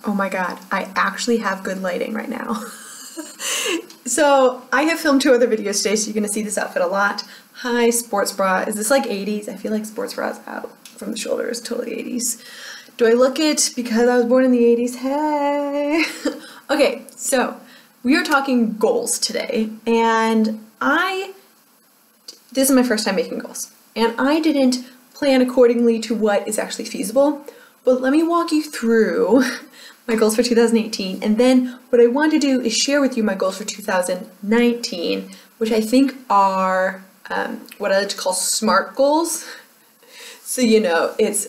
Oh my God, I actually have good lighting right now. So I have filmed 2 other videos today, so you're gonna see this outfit a lot. Hi, sports bra. Is this like 80s? I feel like sports bra's out from the shoulders, totally 80s. Do I look it because I was born in the 80s? Hey. Okay, so we are talking goals today, and this is my first time making goals, and I didn't plan accordingly to what is actually feasible, but let me walk you through my goals for 2018, and then what I want to do is share with you my goals for 2019, which I think are what I like to call SMART goals. So, you know, it's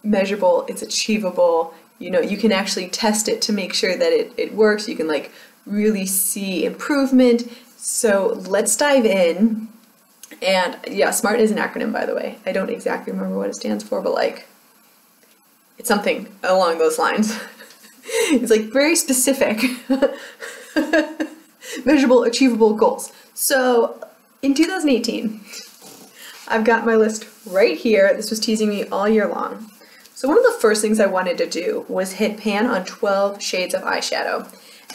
measurable, it's achievable, you know, you can actually test it to make sure that it works, you can like really see improvement. So let's dive in. And yeah, SMART is an acronym, by the way. I don't exactly remember what it stands for, but like, it's something along those lines. It's like very specific, measurable, achievable goals. So in 2018, I've got my list right here. This was teasing me all year long. So one of the first things I wanted to do was hit pan on 12 shades of eyeshadow.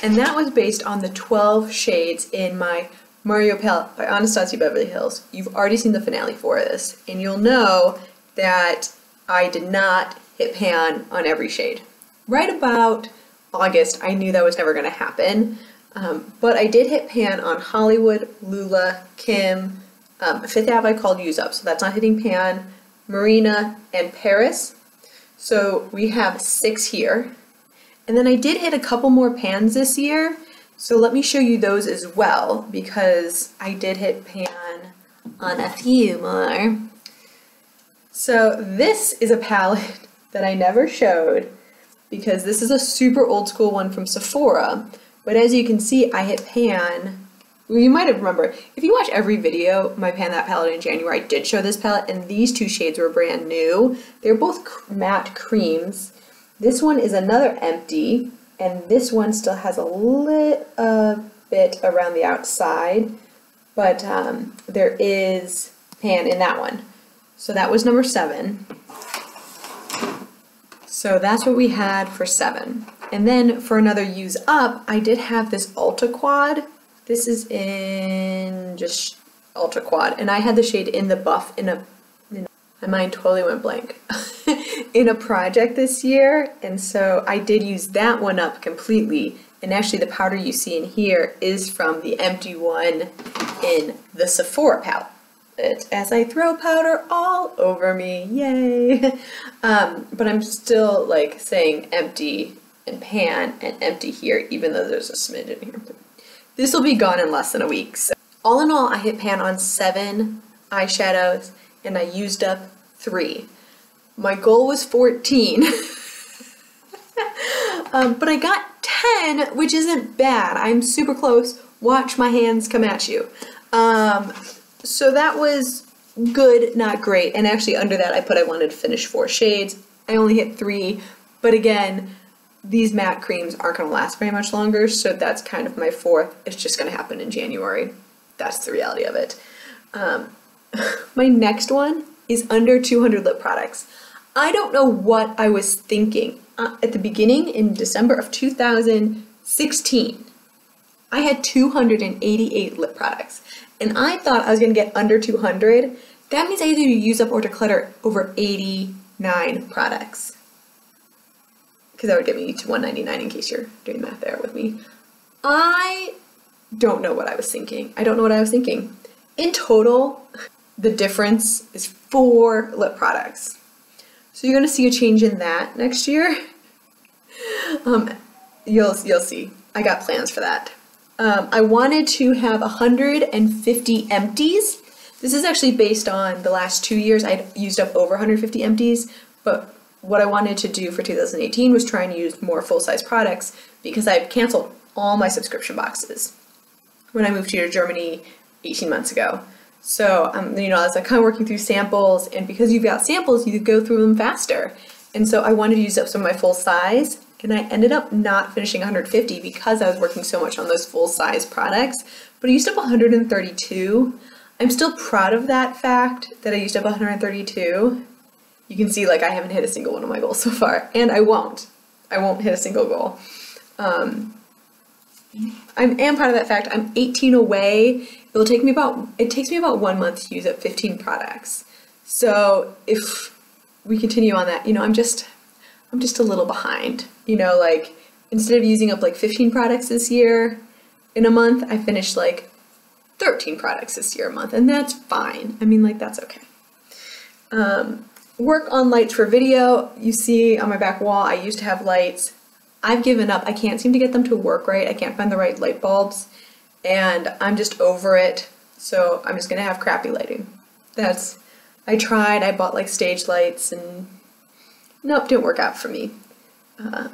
And that was based on the 12 shades in my Mario palette by Anastasia Beverly Hills. You've already seen the finale for this, and you'll know that I did not hit pan on every shade. Right about August, I knew that was never going to happen, but I did hit pan on Hollywood, Lula, Kim, Fifth Ave I called Use Up, so that's not hitting pan, Marina, and Paris. So we have 6 here. And then I did hit a couple more pans this year, so let me show you those as well, because I did hit pan on a few more. So this is a palette that I never showed, because this is a super old school one from Sephora, but as you can see, I hit pan. Well, you might have remembered, if you watch every video, my Pan That palette in January, I did show this palette, and these 2 shades were brand new. They're both matte creams. This one is another empty, and this one still has a little bit around the outside, but there is pan in that one. So that was number 7. So that's what we had for 7. And then for another use up, I did have this Ultra Quad. This is in just Ultra Quad, and I had the shade in the buff my mind totally went blank, in a project this year, and so I did use that one up completely, and actually the powder you see in here is from the empty one in the Sephora palette. As I throw powder all over me, yay! But I'm still like saying empty and pan and empty here, even though there's a smidge in here. This will be gone in less than a week. So all in all, I hit pan on 7 eyeshadows, and I used up 3. My goal was 14, but I got 10, which isn't bad. I'm super close. Watch my hands come at you. So that was good, not great. And actually under that I put I wanted to finish 4 shades. I only hit 3, but again, these matte creams aren't going to last very much longer, so that's kind of my 4th. It's just going to happen in January. That's the reality of it. My next one is under 200 lip products. I don't know what I was thinking. At the beginning, in December of 2016, I had 288 lip products, and I thought I was going to get under 200. That means I either use up or declutter over 89 products, because that would get me to 199 in case you're doing math there with me. I don't know what I was thinking. I don't know what I was thinking. In total, the difference is 4 lip products. So you're going to see a change in that next year. You'll see. I got plans for that. I wanted to have 150 empties. This is actually based on the last 2 years. I'd used up over 150 empties, but what I wanted to do for 2018 was try and use more full-size products, because I've canceled all my subscription boxes when I moved here to Germany 18 months ago. So, you know, I was like kind of working through samples, and because you've got samples, you go through them faster. And so I wanted to use up some of my full size, and I ended up not finishing 150 because I was working so much on those full size products, but I used up 132. I'm still proud of that fact that I used up 132. You can see like I haven't hit a single one of my goals so far, and I won't. I won't hit a single goal. I am proud of that fact. I'm 18 away. It takes me about 1 month to use up 15 products. So if we continue on that, you know, I'm just a little behind. You know, like instead of using up like 15 products this year in a month, I finished like 13 products this year a month, and that's fine. I mean, like, that's okay. Work on lights for video. You see on my back wall, I used to have lights. I've given up. I can't seem to get them to work right. I can't find the right light bulbs, and I'm just over it. So I'm just gonna have crappy lighting. I tried, I bought like stage lights, and nope, didn't work out for me.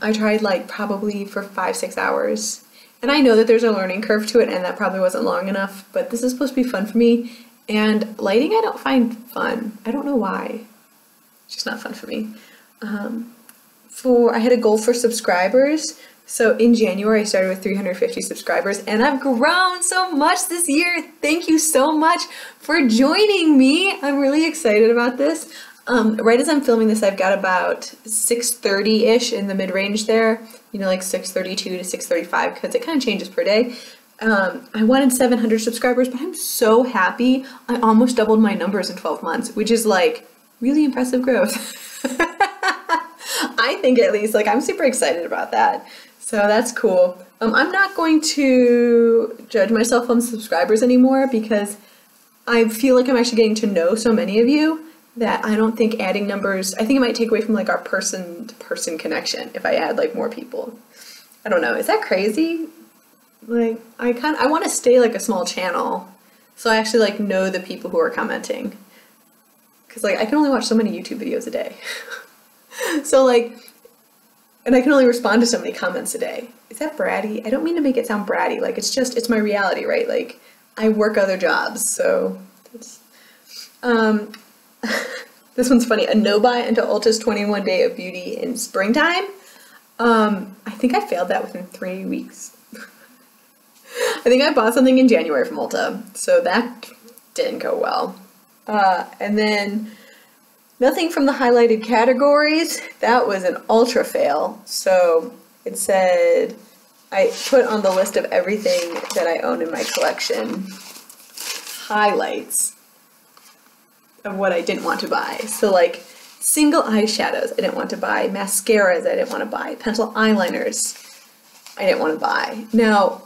I tried like probably for 5-6 hours. And I know that there's a learning curve to it, and that probably wasn't long enough, but this is supposed to be fun for me. And lighting I don't find fun. I don't know why. It's just not fun for me. I had a goal for subscribers. So in January I started with 350 subscribers, and I've grown so much this year. Thank you so much for joining me. I'm really excited about this. Right as I'm filming this, I've got about 630-ish in the mid-range there. You know, like 632 to 635, because it kind of changes per day. I wanted 700 subscribers, but I'm so happy. I almost doubled my numbers in 12 months, which is like really impressive growth. I think, at least. Like, I'm super excited about that. So that's cool. I'm not going to judge myself on subscribers anymore, because I feel like I'm actually getting to know so many of you that I don't think adding numbers, I think it might take away from like our person-to-person connection if I add like more people. I don't know, is that crazy? Like, I want to stay like a small channel, so I actually like know the people who are commenting. Because like I can only watch so many YouTube videos a day. So like, and I can only respond to so many comments a day. Is that bratty? I don't mean to make it sound bratty, like it's my reality, right? Like, I work other jobs, so it's, this one's funny. A no-buy into Ulta's 21 Day of Beauty in springtime. I think I failed that within 3 weeks. I think I bought something in January from Ulta, so that didn't go well. And then nothing from the highlighted categories. That was an ultra fail. So it said, I put on the list of everything that I own in my collection highlights of what I didn't want to buy. So like single eyeshadows I didn't want to buy, mascaras I didn't want to buy, pencil eyeliners I didn't want to buy. Now,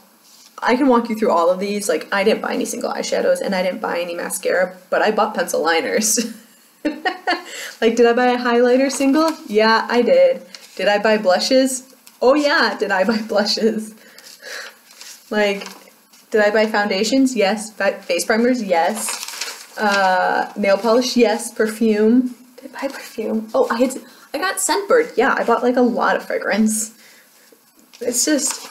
I can walk you through all of these. Like, I didn't buy any single eyeshadows and I didn't buy any mascara, but I bought pencil liners. Like, did I buy a highlighter single? Yeah, I did. Did I buy blushes? Oh yeah, did I buy blushes? Like, did I buy foundations? Yes. Face primers? Yes. Nail polish? Yes. Perfume? Did I buy perfume? Oh, I got Scentbird. Yeah, I bought like a lot of fragrance. It's just,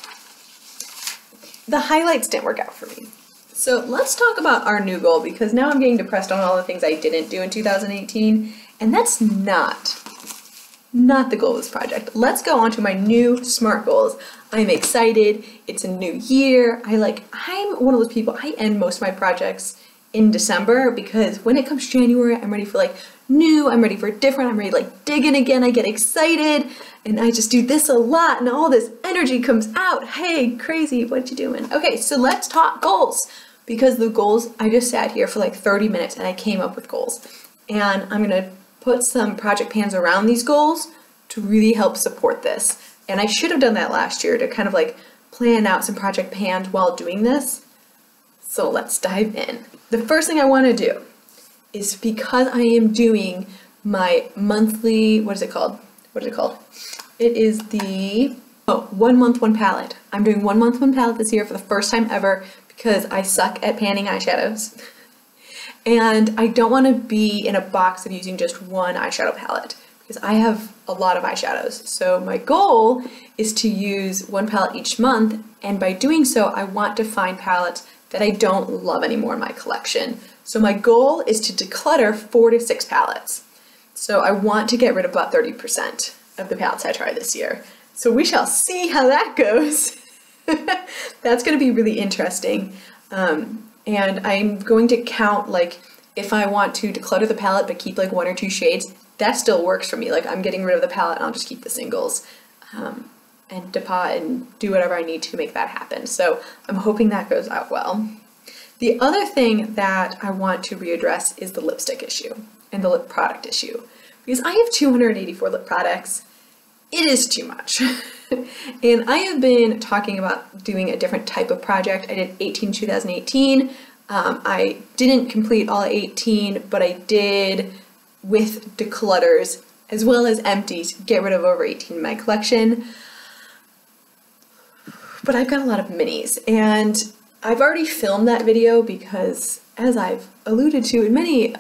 the highlights didn't work out for me. So let's talk about our new goal, because now I'm getting depressed on all the things I didn't do in 2018, and that's not the goal of this project. Let's go on to my new SMART goals. I'm excited. It's a new year. I'm one of those people, I end most of my projects in December, because when it comes January, I'm ready for like new, I'm ready for different, I'm ready to like dig in again, I get excited, and I just do this a lot, and all this energy comes out. Hey, crazy, what you doing? Okay, so let's talk goals, because the goals, I just sat here for like 30 minutes and I came up with goals. And I'm gonna put some project pans around these goals to really help support this. And I should have done that last year to kind of like plan out some project pans while doing this. So let's dive in. The first thing I wanna do is, because I am doing my monthly, what is it called? It is the, 1 month, 1 palette. I'm doing 1 month, 1 palette this year for the first time ever, because I suck at panning eyeshadows. And I don't want to be in a box of using just one eyeshadow palette, because I have a lot of eyeshadows. So my goal is to use 1 palette each month, and by doing so, I want to find palettes that I don't love anymore in my collection. So my goal is to declutter 4 to 6 palettes. So I want to get rid of about 30% of the palettes I try this year. So we shall see how that goes. That's going to be really interesting. And I'm going to count, like, if I want to declutter the palette but keep like 1 or 2 shades, that still works for me. Like, I'm getting rid of the palette and I'll just keep the singles. and depot and do whatever I need to make that happen. So I'm hoping that goes out well. The other thing that I want to readdress is the lipstick issue and the lip product issue. Because I have 284 lip products. It is too much. And I have been talking about doing a different type of project. I did 18 in 2018. I didn't complete all 18, but I did with declutters as well as empties, get rid of over 18 in my collection. But I've got a lot of minis, and I've already filmed that video because, as I've alluded to in many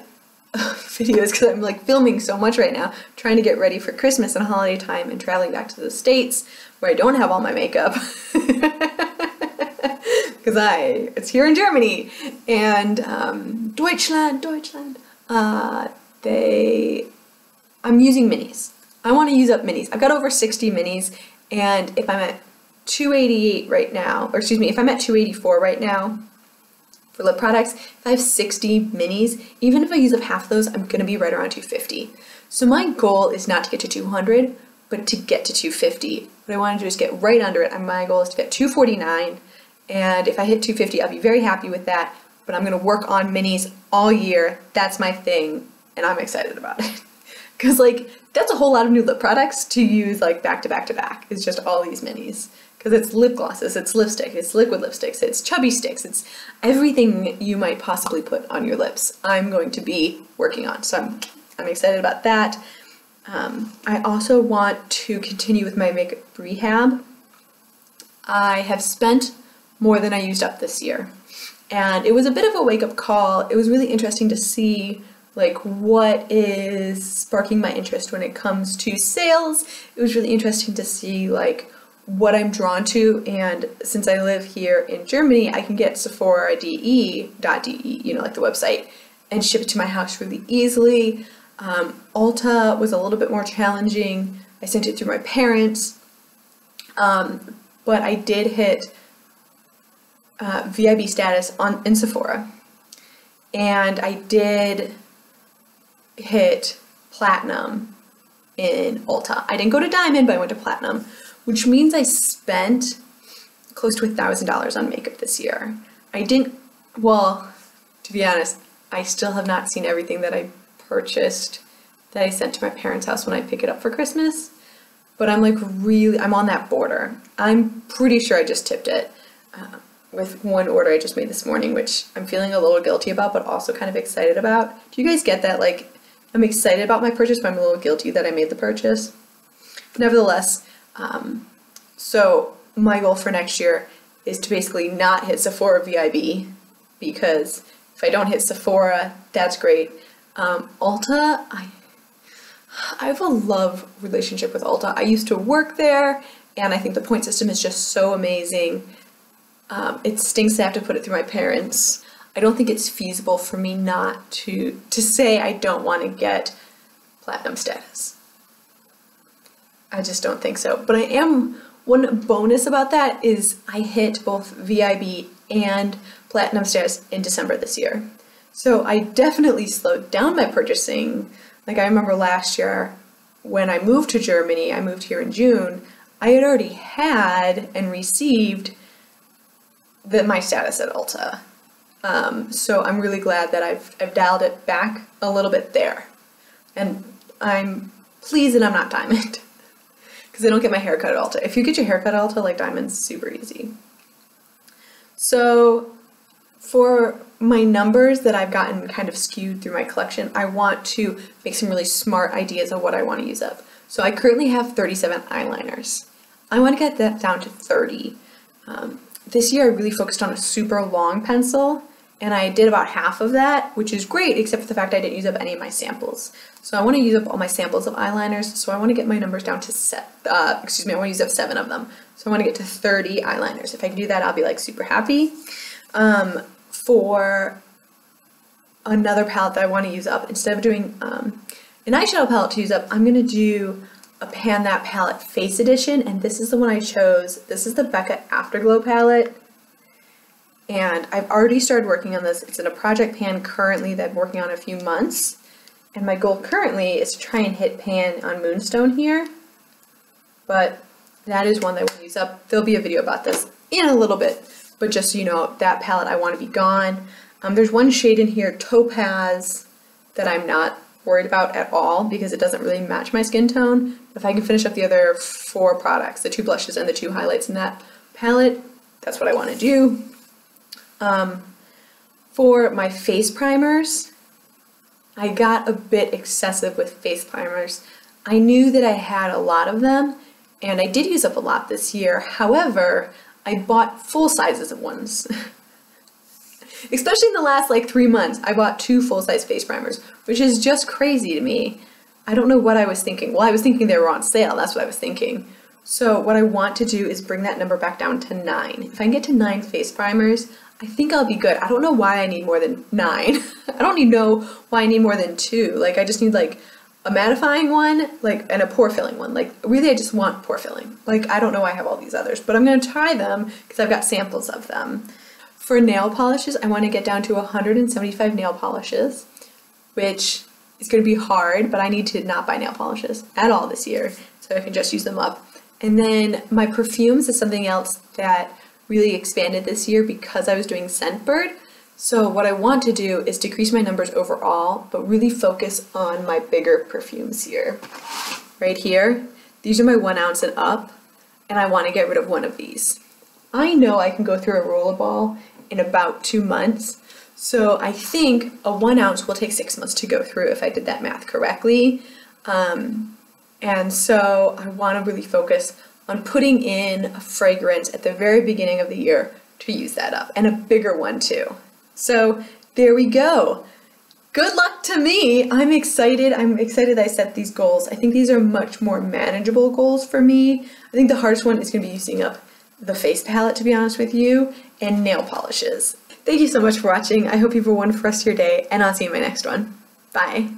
videos, because I'm like filming so much right now, trying to get ready for Christmas and holiday time and traveling back to the States where I don't have all my makeup because it's here in Germany, and Deutschland, I'm using minis. I want to use up minis. I've got over 60 minis, and if I'm at 288 right now, or excuse me, if I'm at 284 right now for lip products, if I have 60 minis, even if I use up half of those, I'm going to be right around 250. So my goal is not to get to 200, but to get to 250. What I want to do is get right under it. My goal is to get 249, and if I hit 250, I'll be very happy with that, but I'm going to work on minis all year. That's my thing, and I'm excited about it. Because, like, that's a whole lot of new lip products to use, like, back to back to back. It's just all these minis. Because it's lip glosses, it's lipstick, it's liquid lipsticks, it's chubby sticks, it's everything you might possibly put on your lips I'm going to be working on. So I'm excited about that. I also want to continue with my makeup rehab. I have spent more than I used up this year. And it was a bit of a wake-up call. It was really interesting to see like what is sparking my interest when it comes to sales. It was really interesting to see like what I'm drawn to, and since I live here in Germany, I can get Sephora.de, you know, like the website, and ship it to my house really easily. Ulta was a little bit more challenging. I sent it through my parents, but I did hit VIB status in Sephora, and I did hit platinum in Ulta. I didn't go to diamond, but I went to platinum, which means I spent close to $1,000 on makeup this year. Well, to be honest, I still have not seen everything that I purchased that I sent to my parents' house when I pick it up for Christmas, but I'm like I'm on that border. I'm pretty sure I just tipped it with one order I just made this morning, which I'm feeling a little guilty about, but also kind of excited about. Do you guys get that? Like, I'm excited about my purchase, but I'm a little guilty that I made the purchase. Nevertheless, so my goal for next year is to basically not hit Sephora VIB, because if I don't hit Sephora, that's great. Ulta, I have a love relationship with Ulta. I used to work there, and I think the point system is just so amazing. It stinks to have to put it through my parents. I don't think it's feasible for me not to say I don't want to get platinum status. I just don't think so. But one bonus about that is I hit both VIB and platinum status in December this year. So I definitely slowed down my purchasing. Like, I remember last year when I moved to Germany, I moved here in June, I had already had and received my status at Ulta. So I'm really glad that I've dialed it back a little bit there. And I'm pleased that I'm not diamond, because I don't get my hair cut at Ulta. If you get your hair cut at Ulta, like, diamond's super easy. So for my numbers that I've gotten kind of skewed through my collection, I want to make some really smart ideas of what I want to use up. So I currently have 37 eyeliners. I want to get that down to 30. This year I really focused on a super long pencil, and I did about half of that, which is great, except for the fact I didn't use up any of my samples. So I want to use up all my samples of eyeliners, so I want to get my numbers down to I want to use up 7 of them. So I want to get to 30 eyeliners. If I can do that, I'll be like super happy. For another palette that I want to use up, instead of doing an eyeshadow palette to use up, I'm going to do a Pan That palette Face Edition, and this is the one I chose. This is the Becca Afterglow palette, and I've already started working on this. It's in a project pan currently that I'm working on a few months, and my goal currently is to try and hit pan on Moonstone here, but that is one that I want to use up. There'll be a video about this in a little bit, but just so you know, that palette I want to be gone. There's one shade in here, Topaz, that I'm not worried about at all because it doesn't really match my skin tone. If I can finish up the other 4 products, the 2 blushes and the 2 highlights in that palette, that's what I want to do. For my face primers, I got a bit excessive with face primers. I knew that I had a lot of them, and I did use up a lot this year. However, I bought full sizes of ones. Especially in the last like 3 months, I bought 2 full-size face primers, which is just crazy to me. I don't know what I was thinking. Well, I was thinking they were on sale. That's what I was thinking. So what I want to do is bring that number back down to 9. If I can get to 9 face primers, I think I'll be good. I don't know why I need more than 9. I don't even know why I need more than 2. Like, I just need like a mattifying one, like, and a pore filling one. Like, really, I just want pore filling. Like, I don't know why I have all these others, but I'm gonna try them because I've got samples of them. For nail polishes, I want to get down to 175 nail polishes, which is going to be hard, but I need to not buy nail polishes at all this year, so I can just use them up. And then my perfumes is something else that really expanded this year because I was doing Scentbird. So what I want to do is decrease my numbers overall, but really focus on my bigger perfumes here. Right here, these are my 1 ounce and up, and I want to get rid of one of these. I know I can go through a rollerball in about 2 months. So I think a 1 ounce will take 6 months to go through if I did that math correctly. And so I want to really focus on putting in a fragrance at the very beginning of the year to use that up, and a bigger one too. So there we go. Good luck to me. I'm excited. I'm excited I set these goals. I think these are much more manageable goals for me. I think the hardest one is going to be using up the face palette, to be honest with you, and nail polishes. Thank you so much for watching. I hope you have a wonderful rest of your day, and I'll see you in my next one. Bye.